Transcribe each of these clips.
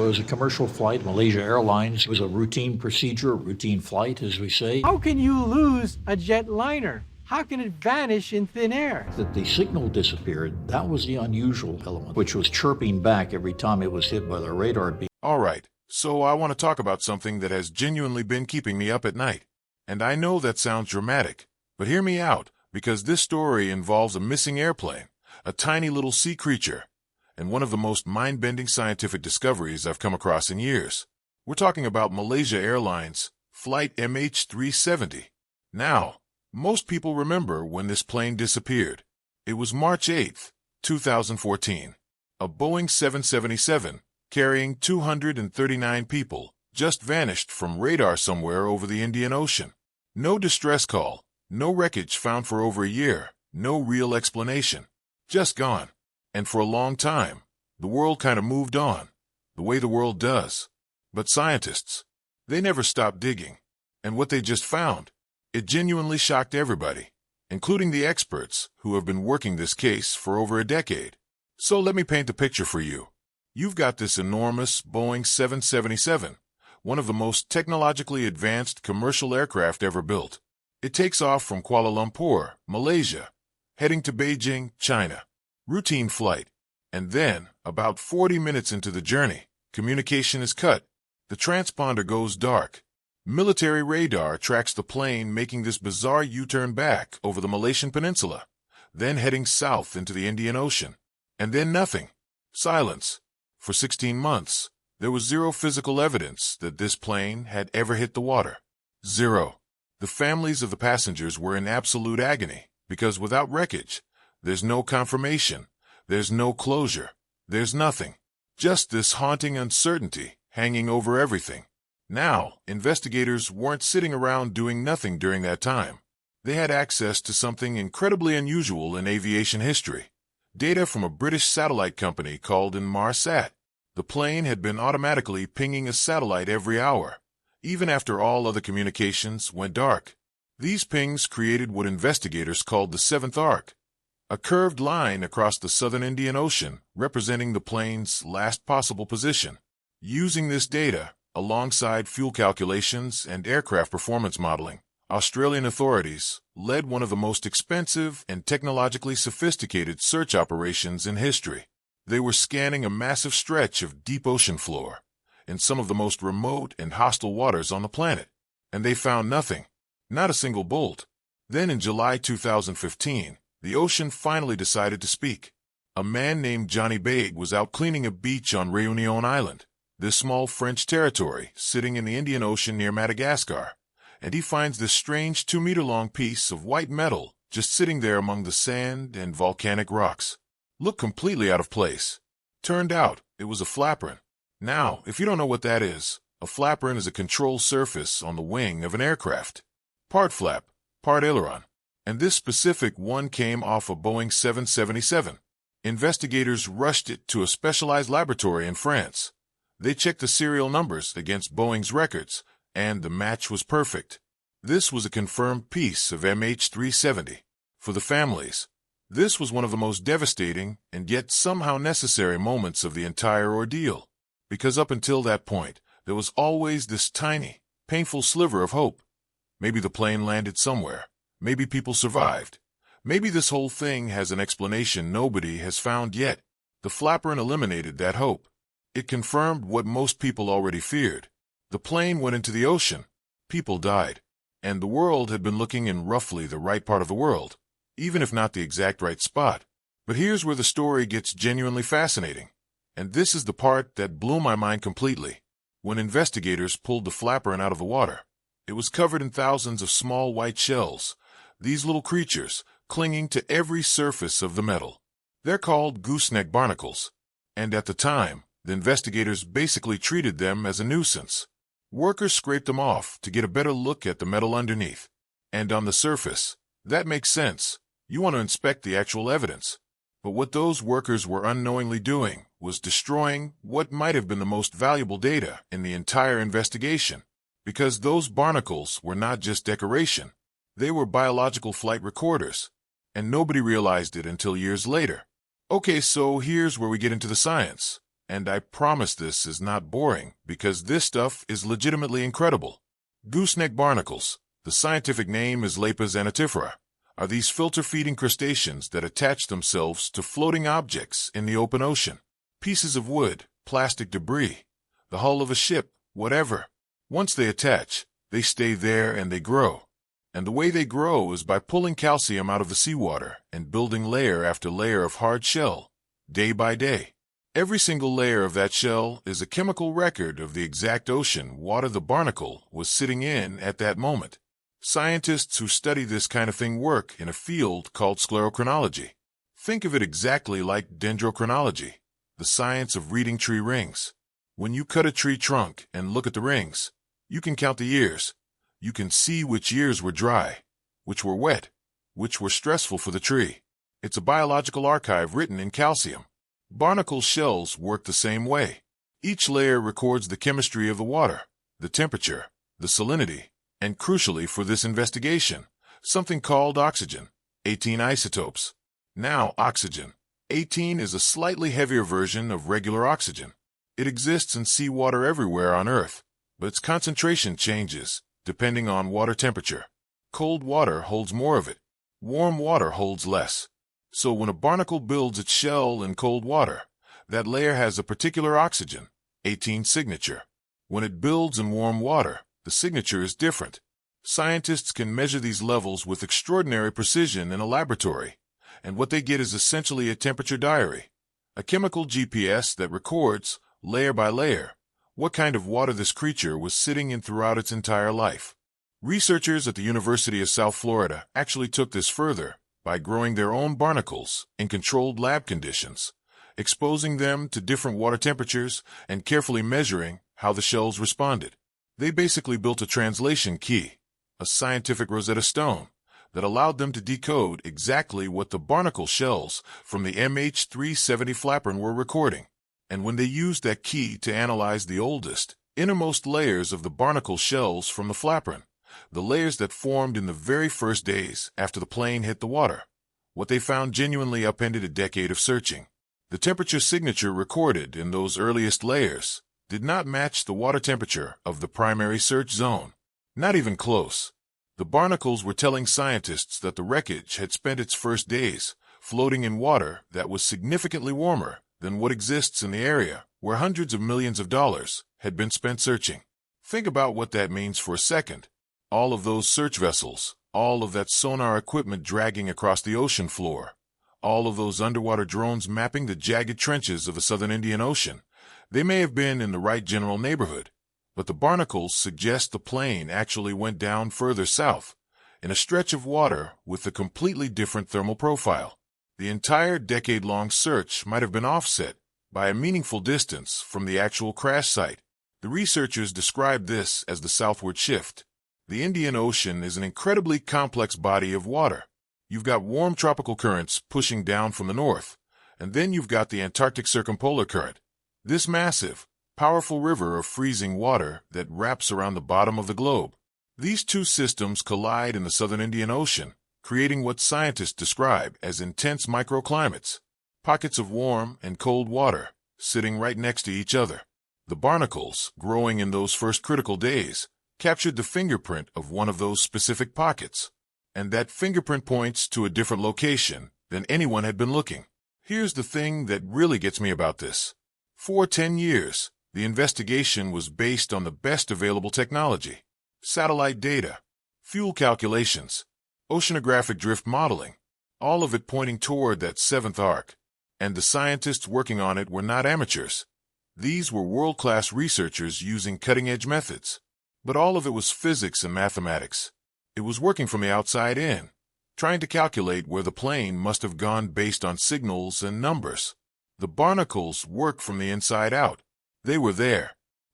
was a commercial flight, Malaysia Airlines. It was a routine procedure, a routine flight, as we say. How can you lose a jetliner? How can it vanish in thin air? That the signal disappeared, that was the unusual element, which was chirping back every time it was hit by the radar beam. All right, so I want to talk about something that has genuinely been keeping me up at night. And I know that sounds dramatic, but hear me out, because this story involves a missing airplane, a tiny little sea creature, and one of the most mind-bending scientific discoveries I've come across in years. We're talking about Malaysia Airlines Flight MH370. Now, most people remember when this plane disappeared. It was March 8, 2014. A Boeing 777, carrying 239 people, just vanished from radar somewhere over the Indian Ocean. No distress call, no wreckage found for over a year, no real explanation. Just gone. And for a long time, the world kind of moved on, the way the world does. But scientists, they never stopped digging. And what they just found, it genuinely shocked everybody, including the experts who have been working this case for over a decade. So let me paint the picture for you. You've got this enormous Boeing 777, one of the most technologically advanced commercial aircraft ever built. It takes off from Kuala Lumpur, Malaysia, heading to Beijing, China. Routine flight. And then, about 40 minutes into the journey, communication is cut. The transponder goes dark. Military radar tracks the plane making this bizarre U-turn back over the Malaysian peninsula, then heading south into the Indian Ocean. And then nothing. Silence. For 16 months, there was zero physical evidence that this plane had ever hit the water. Zero. The families of the passengers were in absolute agony, because without wreckage, there's no confirmation, there's no closure, there's nothing. Just this haunting uncertainty hanging over everything. Now, investigators weren't sitting around doing nothing during that time. They had access to something incredibly unusual in aviation history. Data from a British satellite company called Inmarsat. The plane had been automatically pinging a satellite every hour, even after all other communications went dark. These pings created what investigators called the seventh arc, a curved line across the southern Indian Ocean representing the plane's last possible position. Using this data, alongside fuel calculations and aircraft performance modeling, Australian authorities led one of the most expensive and technologically sophisticated search operations in history. They were scanning a massive stretch of deep ocean floor in some of the most remote and hostile waters on the planet, and they found nothing, not a single bolt. Then in July 2015, the ocean finally decided to speak. A man named Johnny Baig was out cleaning a beach on Réunion Island, this small French territory sitting in the Indian Ocean near Madagascar, and he finds this strange 2-meter-long piece of white metal just sitting there among the sand and volcanic rocks. Looked completely out of place. Turned out it was a flaperon. Now, if you don't know what that is, a flaperon is a control surface on the wing of an aircraft. Part flap, part aileron. And this specific one came off a Boeing 777. Investigators rushed it to a specialized laboratory in France. They checked the serial numbers against Boeing's records, and the match was perfect. This was a confirmed piece of MH370. For the families, this was one of the most devastating and yet somehow necessary moments of the entire ordeal. Because up until that point, there was always this tiny, painful sliver of hope. Maybe the plane landed somewhere. Maybe people survived. Maybe this whole thing has an explanation nobody has found yet. The flaperon eliminated that hope. It confirmed what most people already feared. The plane went into the ocean. People died. And the world had been looking in roughly the right part of the world, even if not the exact right spot. But here's where the story gets genuinely fascinating. And this is the part that blew my mind completely. When investigators pulled the flaperon out of the water, it was covered in thousands of small white shells, these little creatures clinging to every surface of the metal. They're called gooseneck barnacles. And at the time, the investigators basically treated them as a nuisance. Workers scraped them off to get a better look at the metal underneath. And on the surface, that makes sense. You want to inspect the actual evidence. But what those workers were unknowingly doing was destroying what might have been the most valuable data in the entire investigation. Because those barnacles were not just decoration. They were biological flight recorders. And nobody realized it until years later. Okay, so here's where we get into the science. And I promise this is not boring, because this stuff is legitimately incredible. Gooseneck barnacles, the scientific name is Lapis anatifera, are these filter-feeding crustaceans that attach themselves to floating objects in the open ocean. Pieces of wood, plastic debris, the hull of a ship, whatever. Once they attach, they stay there and they grow. And the way they grow is by pulling calcium out of the seawater and building layer after layer of hard shell, day by day. Every single layer of that shell is a chemical record of the exact ocean water the barnacle was sitting in at that moment. Scientists who study this kind of thing work in a field called sclerochronology. Think of it exactly like dendrochronology, the science of reading tree rings. When you cut a tree trunk and look at the rings, you can count the years. You can see which years were dry, which were wet, which were stressful for the tree. It's a biological archive written in calcium. Barnacle shells work the same way. Each layer records the chemistry of the water, the temperature, the salinity, and crucially for this investigation, something called oxygen, 18 isotopes. Now, oxygen, 18 is a slightly heavier version of regular oxygen. It exists in seawater everywhere on Earth, but its concentration changes depending on water temperature. Cold water holds more of it. Warm water holds less. So when a barnacle builds its shell in cold water, that layer has a particular oxygen, 18 signature. When it builds in warm water, the signature is different. Scientists can measure these levels with extraordinary precision in a laboratory, and what they get is essentially a temperature diary, a chemical GPS that records, layer by layer, what kind of water this creature was sitting in throughout its entire life. Researchers at the University of South Florida actually took this further by growing their own barnacles in controlled lab conditions, exposing them to different water temperatures and carefully measuring how the shells responded. They basically built a translation key, a scientific Rosetta Stone, that allowed them to decode exactly what the barnacle shells from the MH370 flaperon were recording. And when they used that key to analyze the oldest, innermost layers of the barnacle shells from the flaperon, the layers that formed in the very first days after the plane hit the water, what they found genuinely upended a decade of searching. The temperature signature recorded in those earliest layers did not match the water temperature of the primary search zone. Not even close. The barnacles were telling scientists that the wreckage had spent its first days floating in water that was significantly warmer than what exists in the area where hundreds of millions of dollars had been spent searching. Think about what that means for a second. All of those search vessels, all of that sonar equipment dragging across the ocean floor, all of those underwater drones mapping the jagged trenches of the southern Indian Ocean, they may have been in the right general neighborhood, but the barnacles suggest the plane actually went down further south, in a stretch of water with a completely different thermal profile. The entire decade-long search might have been offset by a meaningful distance from the actual crash site. The researchers described this as the southward shift. The Indian Ocean is an incredibly complex body of water. You've got warm tropical currents pushing down from the north, and then you've got the Antarctic circumpolar current, this massive, powerful river of freezing water that wraps around the bottom of the globe. These two systems collide in the southern Indian Ocean, creating what scientists describe as intense microclimates, pockets of warm and cold water sitting right next to each other. The barnacles, growing in those first critical days, captured the fingerprint of one of those specific pockets, and that fingerprint points to a different location than anyone had been looking. Here's the thing that really gets me about this. For 10 years, the investigation was based on the best available technology: satellite data, fuel calculations, oceanographic drift modeling, all of it pointing toward that seventh arc. And the scientists working on it were not amateurs. These were world-class researchers using cutting-edge methods. But all of it was physics and mathematics. It was working from the outside in, trying to calculate where the plane must have gone based on signals and numbers. The barnacles work from the inside out. They were there.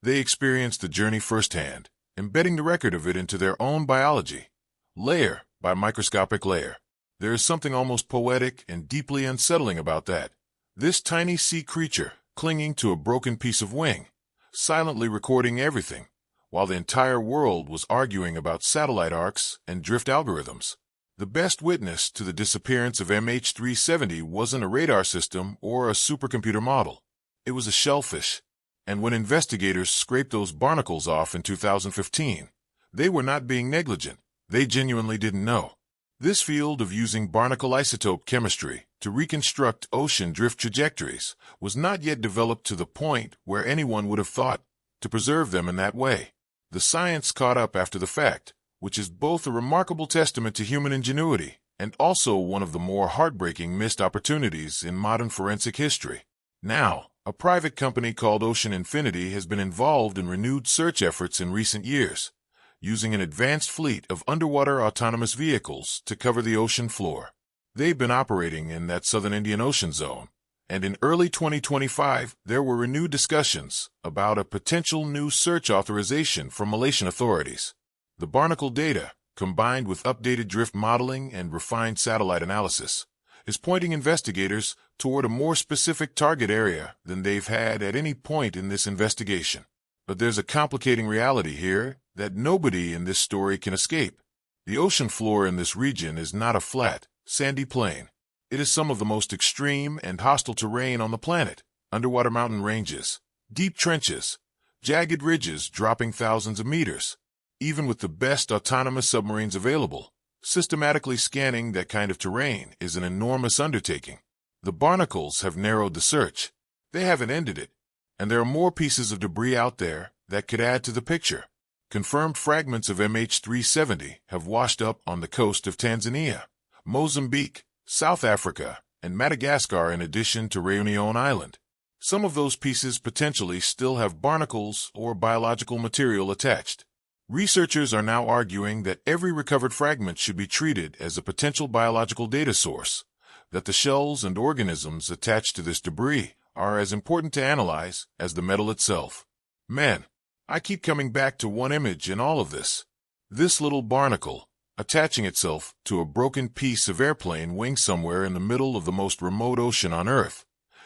They experienced the journey firsthand, embedding the record of it into their own biology, layer by microscopic layer. There is something almost poetic and deeply unsettling about that. This tiny sea creature clinging to a broken piece of wing, silently recording everything, while the entire world was arguing about satellite arcs and drift algorithms. The best witness to the disappearance of MH370 wasn't a radar system or a supercomputer model. It was a shellfish. And when investigators scraped those barnacles off in 2015, they were not being negligent. They genuinely didn't know. This field of using barnacle isotope chemistry to reconstruct ocean drift trajectories was not yet developed to the point where anyone would have thought to preserve them in that way. The science caught up after the fact, which is both a remarkable testament to human ingenuity and also one of the more heartbreaking missed opportunities in modern forensic history. Now, a private company called Ocean Infinity has been involved in renewed search efforts in recent years, using an advanced fleet of underwater autonomous vehicles to cover the ocean floor. They've been operating in that southern Indian Ocean zone, and in early 2025, there were renewed discussions about a potential new search authorization from Malaysian authorities. The barnacle data, combined with updated drift modeling and refined satellite analysis, is pointing investigators toward a more specific target area than they've had at any point in this investigation. But there's a complicating reality here that nobody in this story can escape. The ocean floor in this region is not a flat, sandy plain. It is some of the most extreme and hostile terrain on the planet. Underwater mountain ranges, deep trenches, jagged ridges dropping thousands of meters. Even with the best autonomous submarines available, systematically scanning that kind of terrain is an enormous undertaking. The barnacles have narrowed the search. They haven't ended it, and there are more pieces of debris out there that could add to the picture. Confirmed fragments of MH370 have washed up on the coast of Tanzania, Mozambique, South Africa, and Madagascar in addition to Réunion Island. Some of those pieces potentially still have barnacles or biological material attached. Researchers are now arguing that every recovered fragment should be treated as a potential biological data source, that the shells and organisms attached to this debris are as important to analyze as the metal itself. Man, I keep coming back to one image in all of this. This little barnacle, attaching itself to a broken piece of airplane wing somewhere in the middle of the most remote ocean on Earth,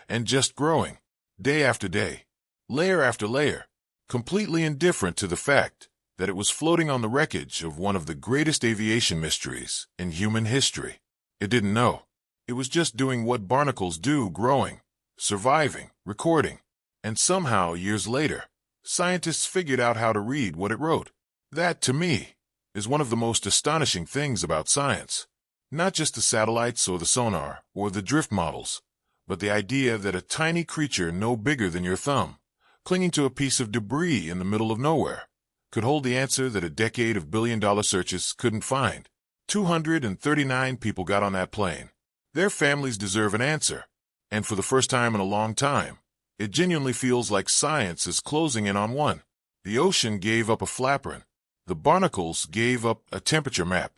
and just growing, day after day, layer after layer, completely indifferent to the fact that it was floating on the wreckage of one of the greatest aviation mysteries in human history. It didn't know. It was just doing what barnacles do, growing, surviving, recording, and somehow, years later, scientists figured out how to read what it wrote. That, to me, is one of the most astonishing things about science. Not just the satellites or the sonar or the drift models, but the idea that a tiny creature no bigger than your thumb, clinging to a piece of debris in the middle of nowhere, could hold the answer that a decade of billion-dollar searches couldn't find. 239 people got on that plane. Their families deserve an answer. And for the first time in a long time, it genuinely feels like science is closing in on one. The ocean gave up a flaperin. The barnacles gave up a temperature map.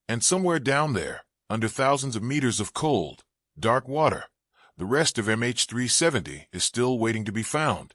And somewhere down there, under thousands of meters of cold, dark water, the rest of MH370 is still waiting to be found.